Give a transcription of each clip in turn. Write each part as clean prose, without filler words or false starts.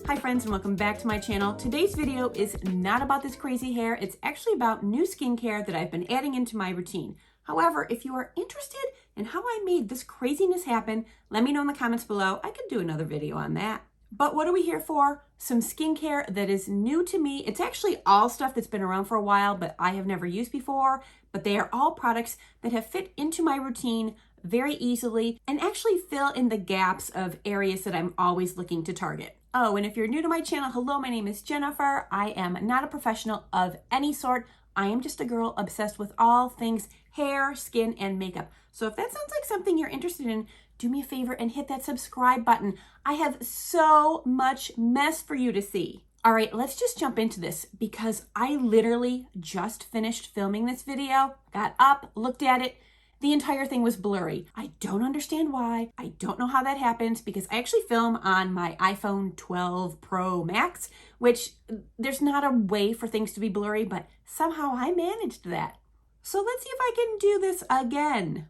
Hi friends, and welcome back to my channel. Today's video is not about this crazy hair. It's actually about new skincare that I've been adding into my routine. However, if you are interested in how I made this craziness happen, let me know in the comments below. I could do another video on that. But what are we here for? Some skincare that is new to me. It's actually all stuff that's been around for a while, but I have never used before. But they are all products that have fit into my routine very easily and actually fill in the gaps of areas that I'm always looking to target. Oh, and if you're new to my channel, hello, my name is Jennifer. I am not a professional of any sort. I am just a girl obsessed with all things hair, skin, and makeup. So if that sounds like something you're interested in, do me a favor and hit that subscribe button. I have so much mess for you to see. All right, let's just jump into this because I literally just finished filming this video, got up, looked at it. The entire thing was blurry. I don't understand why. I don't know how that happens because I actually film on my iPhone 12 Pro Max, which there's not a way for things to be blurry, but somehow I managed that. So let's see if I can do this again.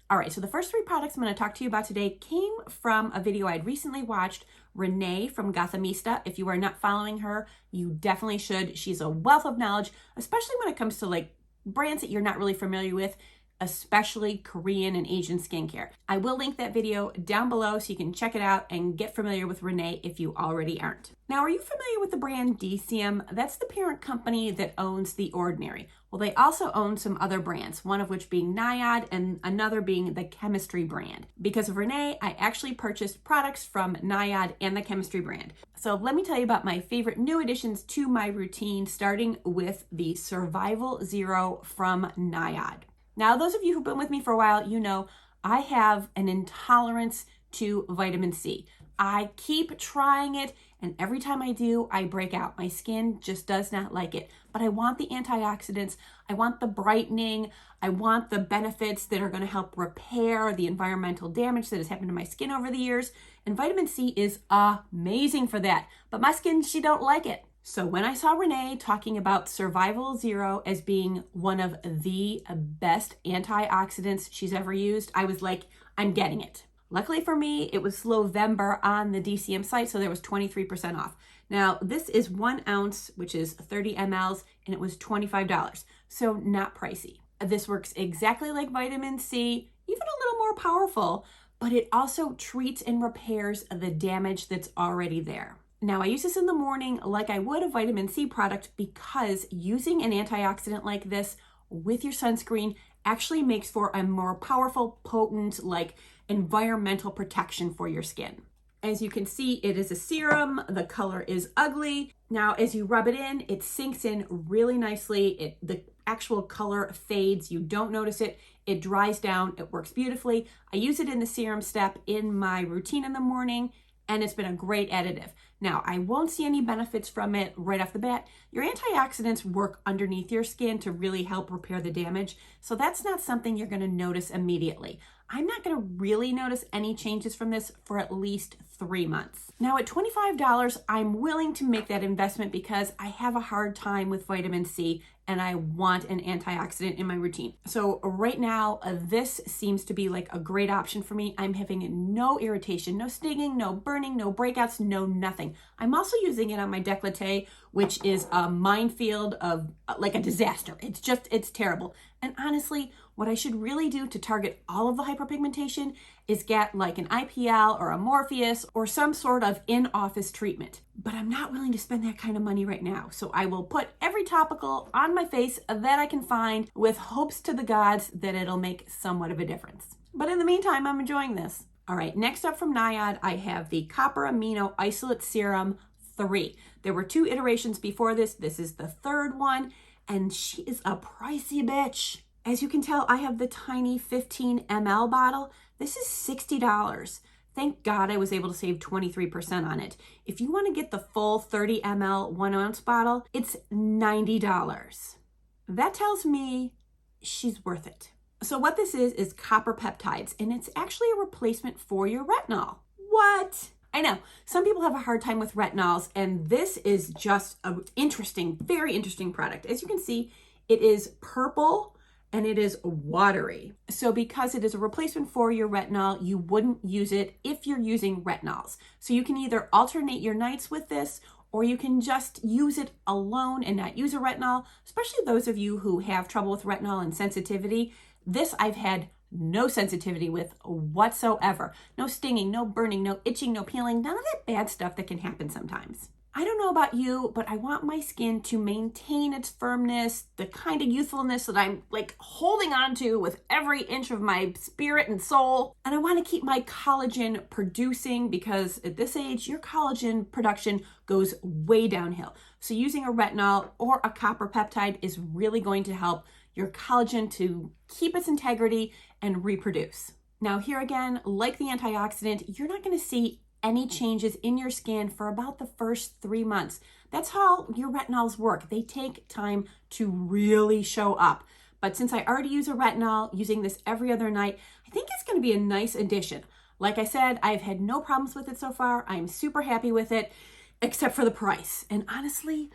All right, so the first three products I'm going to talk to you about today came from a video I'd recently watched, Renee from Gothamista. If you are not following her, you definitely should. She's a wealth of knowledge, especially when it comes to like brands that you're not really familiar with, especially Korean and Asian skincare. I will link that video down below so you can check it out and get familiar with Renee if you already aren't. Now, are you familiar with the brand DCM? That's the parent company that owns The Ordinary. Well, they also own some other brands, one of which being Niod and another being the Chemistry brand. Because of Renee, I actually purchased products from Niod and the Chemistry brand. So let me tell you about my favorite new additions to my routine, starting with the Survival Zero from Niod. Now, those of you who've been with me for a while, you know I have an intolerance to vitamin C. I keep trying it, and every time I do, I break out. My skin just does not like it. But I want the antioxidants, I want the brightening, I want the benefits that are going to help repair the environmental damage that has happened to my skin over the years. And vitamin C is amazing for that. But my skin, she don't like it. So when I saw Renee talking about Survival Zero as being one of the best antioxidants she's ever used, I was like, I'm getting it. Luckily for me, it was Slovember on the DCM site, so there was 23% off. Now, this is 1 ounce, which is 30 mLs, and it was $25, so not pricey. This works exactly like vitamin C, even a little more powerful, but it also treats and repairs the damage that's already there. Now, I use this in the morning like I would a vitamin C product because using an antioxidant like this with your sunscreen actually makes for a more powerful, potent, like environmental protection for your skin. As you can see, it is a serum. The color is ugly. Now, as you rub it in, it sinks in really nicely. The actual color fades. You don't notice it. It dries down. It works beautifully. I use it in the serum step in my routine in the morning, and it's been a great additive. Now, I won't see any benefits from it right off the bat. Your antioxidants work underneath your skin to really help repair the damage, so that's not something you're gonna notice immediately. I'm not gonna really notice any changes from this for at least 3 months. Now, at $25, I'm willing to make that investment because I have a hard time with vitamin C and I want an antioxidant in my routine. So right now, this seems to be like a great option for me. I'm having no irritation, no stinging, no burning, no breakouts, no nothing. I'm also using it on my décolleté, which is a minefield of like a disaster. It's terrible. And honestly, what I should really do to target all of the hyperpigmentation is get like an IPL or a Morpheus or some sort of in-office treatment. But I'm not willing to spend that kind of money right now. So I will put every topical on my face that I can find with hopes to the gods that it'll make somewhat of a difference. But in the meantime, I'm enjoying this. All right, next up from Niod, I have the Copper Amino Isolate Serum 3. There were 2 iterations before this. This is the 3rd one, and she is a pricey bitch. As you can tell, I have the tiny 15 ml bottle. This is $60. Thank God I was able to save 23% on it. If you want to get the full 30 ml 1 ounce bottle, it's $90. That tells me she's worth it. So what this is copper peptides, and it's actually a replacement for your retinol. What? I know, some people have a hard time with retinols, and this is just an interesting, very interesting product. As you can see, it is purple, and it is watery. So because it is a replacement for your retinol, you wouldn't use it if you're using retinols. So you can either alternate your nights with this, or you can just use it alone and not use a retinol, especially those of you who have trouble with retinol and sensitivity. This I've had no sensitivity with whatsoever. No stinging, no burning, no itching, no peeling, none of that bad stuff that can happen sometimes. I don't know about you, but I want my skin to maintain its firmness, the kind of youthfulness that I'm like holding on to with every inch of my spirit and soul. And I want to keep my collagen producing, because at this age, your collagen production goes way downhill. So using a retinol or a copper peptide is really going to help your collagen to keep its integrity and reproduce. Now here again, like the antioxidant, you're not going to see any changes in your skin for about the first 3 months. That's how your retinols work. They take time to really show up. But since I already use a retinol, using this every other night, I think it's going to be a nice addition. Like I said, I've had no problems with it so far. I'm super happy with it, except for the price. And honestly,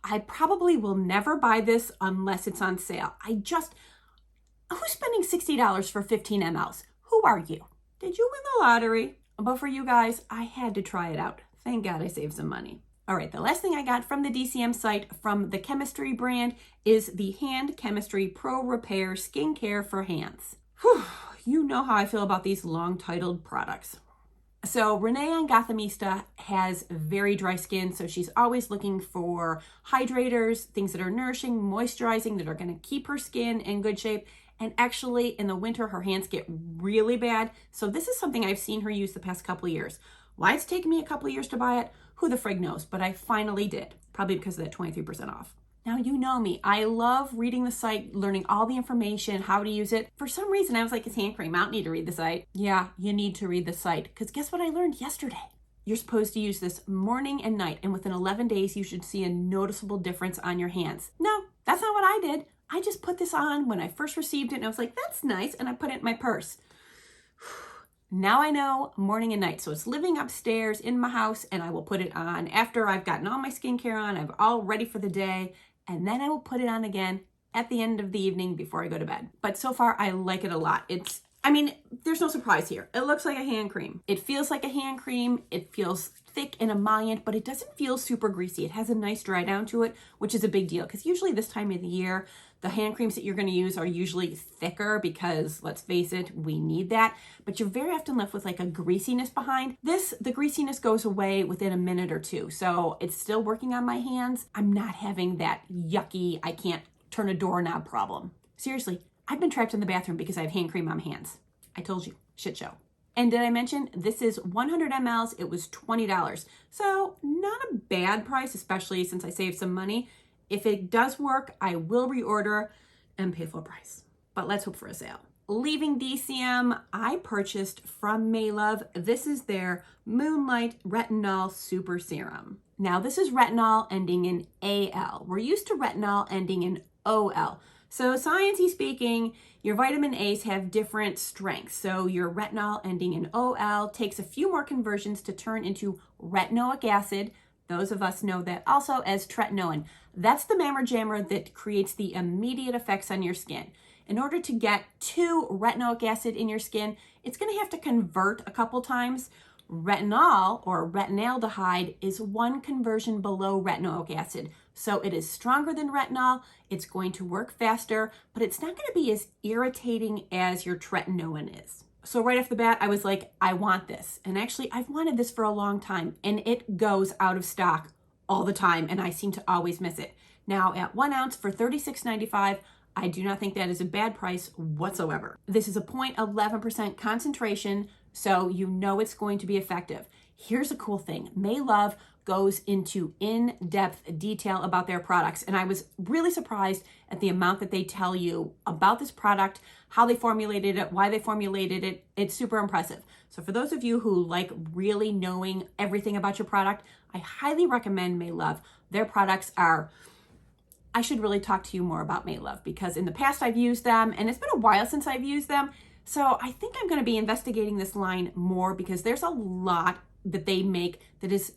I probably will never buy this unless it's on sale. Who's spending $60 for 15 mLs? Who are you? Did you win the lottery? But for you guys, I had to try it out. Thank God I saved some money. All right, the last thing I got from the DCM site from the Chemistry brand is the Hand Chemistry Pro Repair Skincare for Hands. Whew, you know how I feel about these long-titled products. So Renee on Gothamista has very dry skin, so she's always looking for hydrators, things that are nourishing, moisturizing, that are going to keep her skin in good shape. And actually, in the winter, her hands get really bad. So this is something I've seen her use the past couple of years. Why it's taken me a couple of years to buy it, who the frig knows, but I finally did. Probably because of that 23% off. Now, you know me. I love reading the site, learning all the information, how to use it. For some reason, I was like, it's hand cream. I don't need to read the site. Yeah, you need to read the site, because guess what I learned yesterday? You're supposed to use this morning and night, and within 11 days, you should see a noticeable difference on your hands. No, that's not what I did. I just put this on when I first received it, and I was like, that's nice, and I put it in my purse. Now I know morning and night. So it's living upstairs in my house, and I will put it on after I've gotten all my skincare on, I'm all ready for the day, and then I will put it on again at the end of the evening before I go to bed. But so far, I like it a lot. There's no surprise here. It looks like a hand cream. It feels like a hand cream. It feels thick and emollient, but it doesn't feel super greasy. It has a nice dry down to it, which is a big deal, because usually this time of the year, the hand creams that you're going to use are usually thicker because, let's face it, we need that. But you're very often left with like a greasiness behind. This, the greasiness goes away within a minute or two. So it's still working on my hands. I'm not having that yucky, I can't turn a doorknob problem. Seriously, I've been trapped in the bathroom because I have hand cream on my hands. I told you, shit show. And did I mention this is 100 mLs? It was $20. So not a bad price, especially since I saved some money. If it does work, I will reorder and pay full price. But let's hope for a sale. Leaving DCM, I purchased from MaeLove. This is their Moonlight Retinol Super Serum. Now this is retinol ending in AL. We're used to retinol ending in OL. So sciencey speaking, your vitamin A's have different strengths. So your retinol ending in OL takes a few more conversions to turn into retinoic acid. Those of us know that also as tretinoin. That's the mammer jammer that creates the immediate effects on your skin. In order to get to retinoic acid in your skin, it's going to have to convert a couple times. Retinol or retinaldehyde is one conversion below retinoic acid. So it is stronger than retinol. It's going to work faster, but it's not going to be as irritating as your tretinoin is. So right off the bat, I was like, I want this. And actually, I've wanted this for a long time, and it goes out of stock all the time, and I seem to always miss it. Now, at 1 ounce for $36.95, I do not think that is a bad price whatsoever. This is a 0.11% concentration, so you know it's going to be effective. Here's a cool thing. MaeLove goes into in-depth detail about their products, and I was really surprised at the amount that they tell you about this product, how they formulated it, why they formulated it. It's super impressive. So for those of you who like really knowing everything about your product, I highly recommend MaeLove. Their products are, I should really talk to you more about MaeLove, because in the past I've used them, and it's been a while since I've used them. So I think I'm going to be investigating this line more, because there's a lot that they make that is,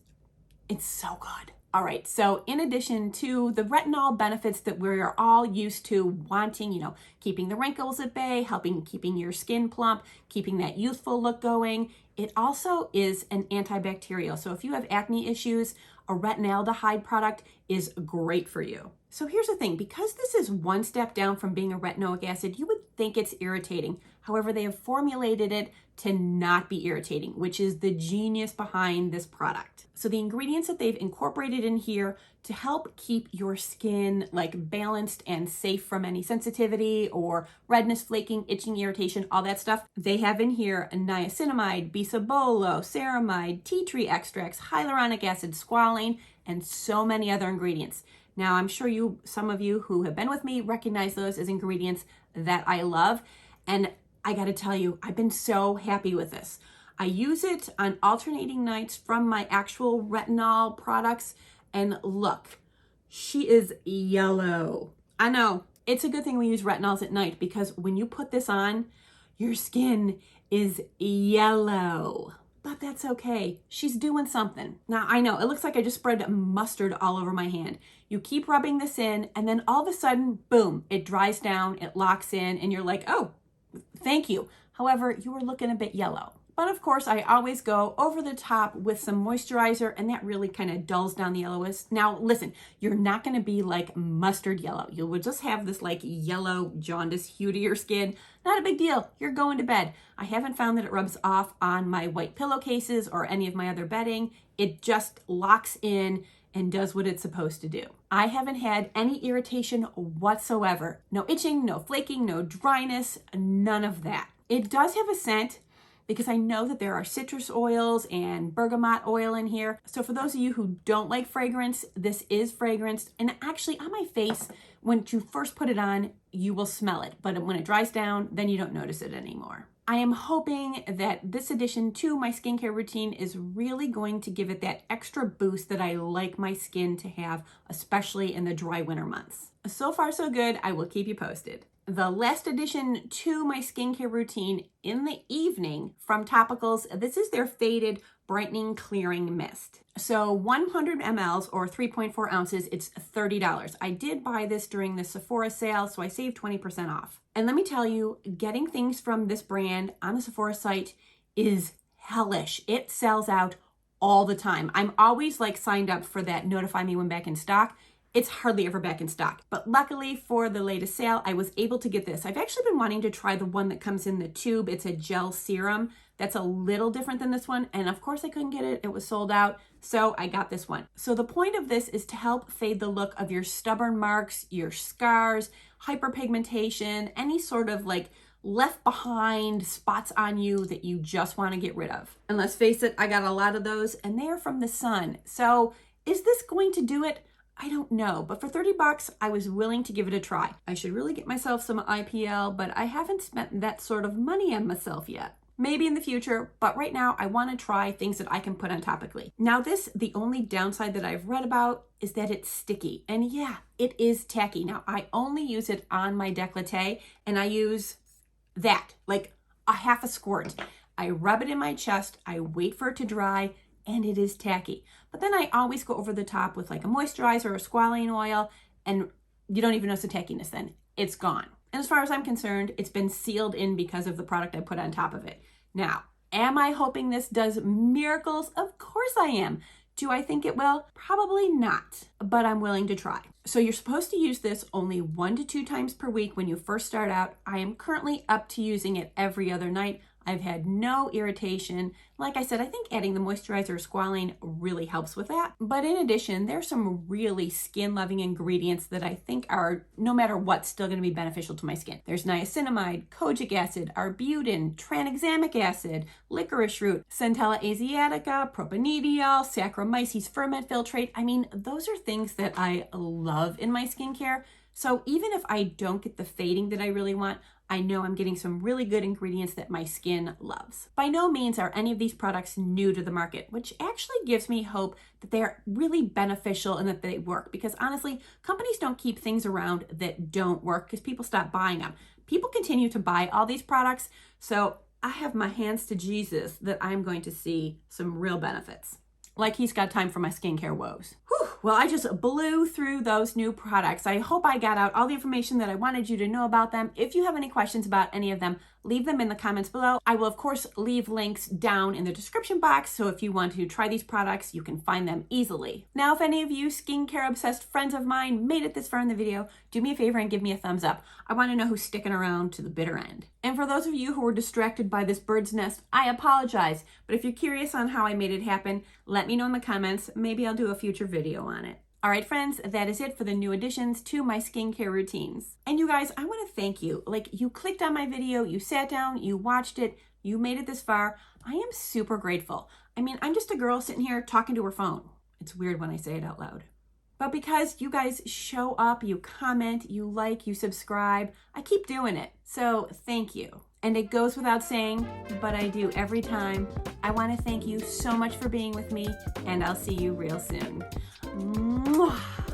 it's so good. All right, so in addition to the retinol benefits that we're all used to wanting, keeping the wrinkles at bay, keeping your skin plump, keeping that youthful look going, it also is an antibacterial. So if you have acne issues, a retinaldehyde product is great for you. So here's the thing, because this is one step down from being a retinoic acid, you would think it's irritating. However, they have formulated it to not be irritating, which is the genius behind this product. So the ingredients that they've incorporated in here to help keep your skin balanced and safe from any sensitivity or redness, flaking, itching, irritation, all that stuff. They have in here niacinamide, bisabolol, ceramide, tea tree extracts, hyaluronic acid, squalane, and so many other ingredients. Now, I'm sure some of you who have been with me recognize those as ingredients that I love. And I gotta tell you, I've been so happy with this. I use it on alternating nights from my actual retinol products. And look, she is yellow. I know, it's a good thing we use retinols at night because when you put this on, your skin is yellow. But that's okay. She's doing something. Now, I know, it looks like I just spread mustard all over my hand. You keep rubbing this in, and then all of a sudden, boom, it dries down, it locks in, and you're like, oh, thank you. However, you were looking a bit yellow. But of course, I always go over the top with some moisturizer, and that really kind of dulls down the yellowness. Now, listen, you're not going to be like mustard yellow. You will just have this yellow jaundice hue to your skin. Not a big deal. You're going to bed. I haven't found that it rubs off on my white pillowcases or any of my other bedding. It just locks in and does what it's supposed to do. I haven't had any irritation whatsoever. No itching, no flaking, no dryness, none of that. It does have a scent, because I know that there are citrus oils and bergamot oil in here. So for those of you who don't like fragrance, this is fragrance. And actually on my face, when you first put it on, you will smell it. But when it dries down, then you don't notice it anymore. I am hoping that this addition to my skincare routine is really going to give it that extra boost that I like my skin to have, especially in the dry winter months. So far, so good. I will keep you posted. The last addition to my skincare routine in the evening from Topicals, this is their Faded Brightening Clearing Mist. So 100 mLs or 3.4 ounces, it's $30. I did buy this during the Sephora sale, so I saved 20% off. And let me tell you, getting things from this brand on the Sephora site is hellish. It sells out all the time. I'm always signed up for that notify me when back in stock. It's hardly ever back in stock. But luckily for the latest sale, I was able to get this. I've actually been wanting to try the one that comes in the tube. It's a gel serum. That's a little different than this one. And of course I couldn't get it. It was sold out. So I got this one. So the point of this is to help fade the look of your stubborn marks, your scars, hyperpigmentation, any sort of left behind spots on you that you just want to get rid of. And let's face it, I got a lot of those and they are from the sun. So is this going to do it? I don't know, but for 30 bucks, I was willing to give it a try. I should really get myself some IPL, but I haven't spent that sort of money on myself yet. Maybe in the future, but right now I want to try things that I can put on topically. Now the only downside that I've read about is that it's sticky. And yeah, it is tacky. Now I only use it on my décolleté and I use that, a half a squirt. I rub it in my chest, I wait for it to dry, and it is tacky. But then I always go over the top with a moisturizer or squalane oil, and you don't even notice the tackiness then. It's gone. And as far as I'm concerned, it's been sealed in because of the product I put on top of it. Now, am I hoping this does miracles? Of course I am. Do I think it will? Probably not, but I'm willing to try. So you're supposed to use this only 1 to 2 times per week when you first start out. I am currently up to using it every other night. I've had no irritation. Like I said, I think adding the moisturizer or squalane really helps with that. But in addition, there's some really skin-loving ingredients that I think are, no matter what, still going to be beneficial to my skin. There's niacinamide, kojic acid, arbutin, tranexamic acid, licorice root, centella asiatica, propanediol, Saccharomyces ferment filtrate. I mean, those are things that I love in my skincare. So even if I don't get the fading that I really want, I know I'm getting some really good ingredients that my skin loves. By no means are any of these products new to the market, which actually gives me hope that they are really beneficial and that they work. Because honestly, companies don't keep things around that don't work because people stop buying them. People continue to buy all these products. So I have my hands to Jesus that I'm going to see some real benefits. Like he's got time for my skincare woes. Whew. Well, I just blew through those new products. I hope I got out all the information that I wanted you to know about them. If you have any questions about any of them, leave them in the comments below. I will, of course, leave links down in the description box, so if you want to try these products, you can find them easily. Now, if any of you skincare obsessed friends of mine made it this far in the video, do me a favor and give me a thumbs up. I want to know who's sticking around to the bitter end. And for those of you who were distracted by this bird's nest, I apologize. But if you're curious on how I made it happen, let me know in the comments. Maybe I'll do a future video on it. All right, friends, that is it for the new additions to my skincare routines. And you guys, I want to thank you. Like, you clicked on my video, you sat down, you watched it, you made it this far. I am super grateful. I mean, I'm just a girl sitting here talking to her phone. It's weird when I say it out loud. But because you guys show up, you comment, you like, you subscribe, I keep doing it. So thank you. And it goes without saying, but I do every time. I want to thank you so much for being with me, and I'll see you real soon. Mwah.